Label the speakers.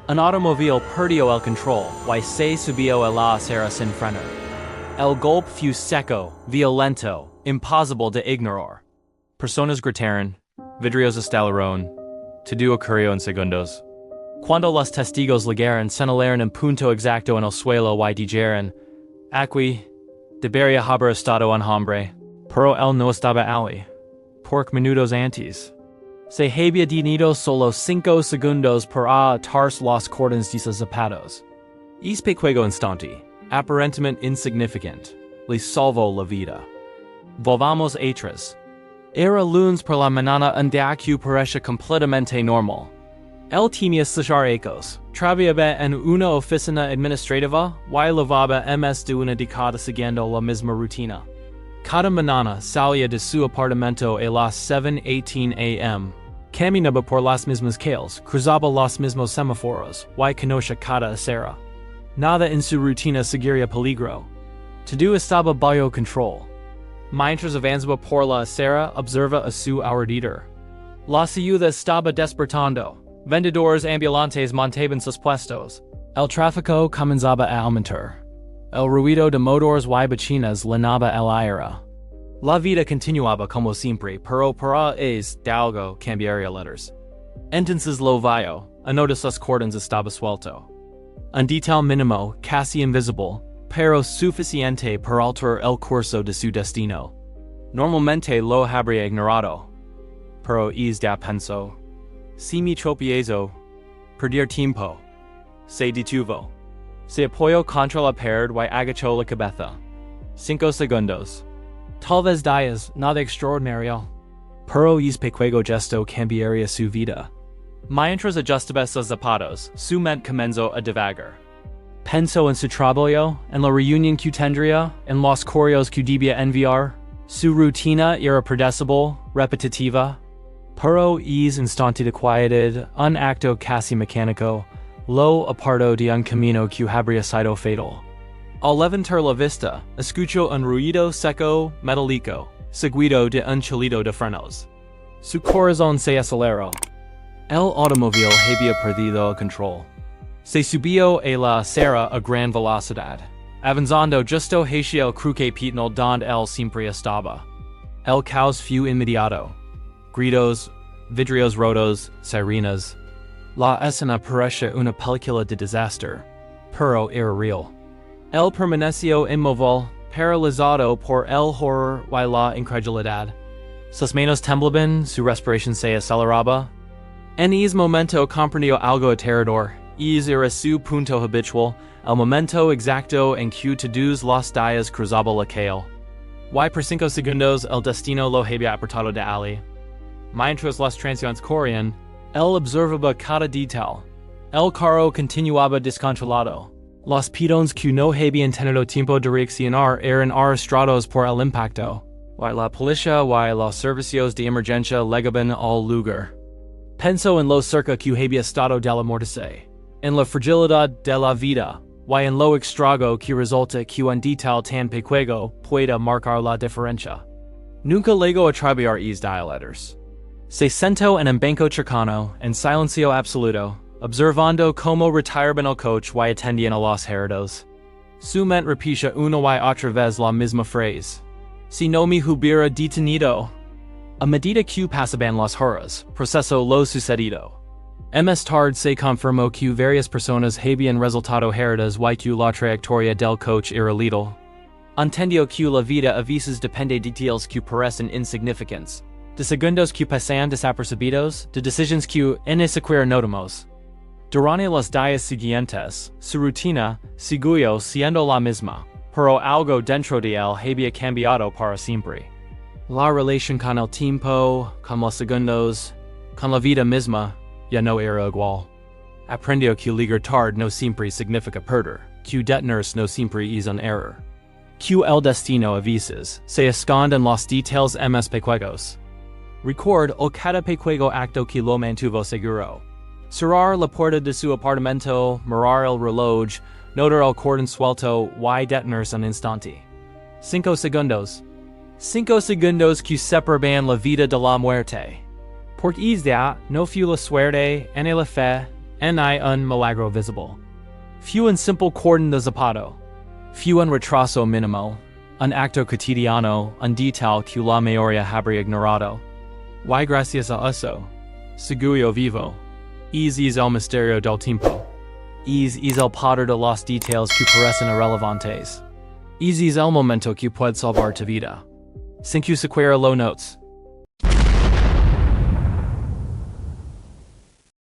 Speaker 1: Un automóvil perdió el control y se subió a la acera sin freno. El golpe fue seco, violento, imposible de ignorar. Personas gritaron, vidrios estalaron, todo ocurrió en segundos. Cuando los testigos llegaron, señalaron en punto exacto en el suelo y dijeron, aquí, debería haber estado un hombre, pero él no estaba allí. Por minutos antes. Se había detenido solo 5 segundos para atarse los cordones de sus zapatos. Este pequeño instante, aparentemente insignificante, le salvó la vida. Volvamos atrás. Era lunes por la mañana un día que parecía completamente normal. Él tenía sus ecos, trabajaba en una oficina administrativa y lavaba más de una década siguiendo la misma rutina. Cada mañana salía de su apartamento a las 7:18 a.m., caminaba por las mismas calles, cruzaba los mismos semáforos y conocía cada acera. Nada en su rutina seguiría peligro. Todo estaba bajo control. Mientras avanzaba por la acera, observa a su alrededor. La ciudad estaba despertando. Vendedores ambulantes montaban sus puestos. El tráfico comenzaba a aumentar. El ruido de motores y bocinas llenaba el aire. La vida continuaba como siempre, pero para es de algo cambiaría letters. Entonces lo vio, uno de sus cordones estaba suelto. Un detalle mínimo, casi invisible, pero suficiente para alterar el curso de su destino. Normalmente lo habría ignorado. Pero es ya pensó. Si mi tropiezo, perder tiempo. Se detuvo. Se apoyó contra la pared y agachó la cabeza. 5 segundos. Tal vez días, nada extraordinario. Pero es pequeño gesto cambiaría su vida. Mientras ajustaba sus zapatos, su mente comenzó a divagar. Pensó en su trabajo, en la reunión que tendría, en los correos que debía enviar. Su rutina era predecible, repetitiva. Pero es instante de quietud, un acto casi mecánico, lo apartó de un camino que habría sido fatal. Al levantar la vista, escuchó un ruido seco, metálico, seguido de un chillido de frenos. Su corazón se aceleró. El automóvil había perdido el control. Se subió a la acera a gran velocidad, avanzando justo hacia el cruce peatonal donde él siempre estaba. El caos fue inmediato. Gritos, vidrios rotos, sirenas. La escena parecía una película de desastre, pero era real. Él permaneció inmóvil, paralizado por el horror y la incredulidad. Sus manos temblaban, su respiración se aceleraba. En ese momento comprendió algo aterrador. Ese era su punto habitual, el momento exacto en que todos los días cruzaba la calle. Y por 5 segundos el destino lo había apartado de allí. Mientras las transiciones corrían, él observaba cada detalle. El carro continuaba descontrolado. Los peatones que no habían tenido tiempo de reaccionar eran arrastrados por el impacto. Y la policía y los servicios de emergencia llegaban al lugar. Pensó en lo cerca que había estado de la muerte, en la fragilidad de la vida, y en lo extraño que resulta que un detalle tan pequeño pueda marcar la diferencia. Nunca llegó a trabajar es dialeters. Se sentó en un banco cercano, en silencio absoluto, observando cómo retiraban el coche y atendían a los heridos. Su mente repetía una y otra vez la misma frase. Si no me hubiera detenido. A medida que pasaban las horas, procesó lo sucedido. Más tarde se confirmó que varias personas habían resultado heridas y que la trayectoria del coche era letal. Entendió que la vida a veces depende de detalles que parecen insignificantes, de segundos que pasan desapercibidos, de decisiones que ni siquiera notamos. Durante los días siguientes, su rutina siguió siendo la misma, pero algo dentro de él había cambiado para siempre. La relación con el tiempo, con los segundos, con la vida misma, ya no era igual. Aprendió que llegar tarde no siempre significa perder, que detenerse no siempre es un error. Que el destino a veces se esconde en los detalles más pequeños. Record o cada pequeño acto que lo mantuvo seguro. Cerrar la puerta de su apartamento, mirar el reloj, notar el cordón suelto y detenerse un instante. 5 segundos. 5 segundos que separaban la vida de la muerte. Porque es ya no fue la suerte, ni la fe, Ni un milagro visible. Few and simple cordón desatado. Few un retraso mínimo. Un acto cotidiano, un detalle que la mayoría habría ignorado. Y gracias a eso, seguyo vivo. Es el misterio del tiempo. Es el poder de los detalles que parecen irrelevantes. Es el momento que puede salvar tu vida. 5 sequera lo notes.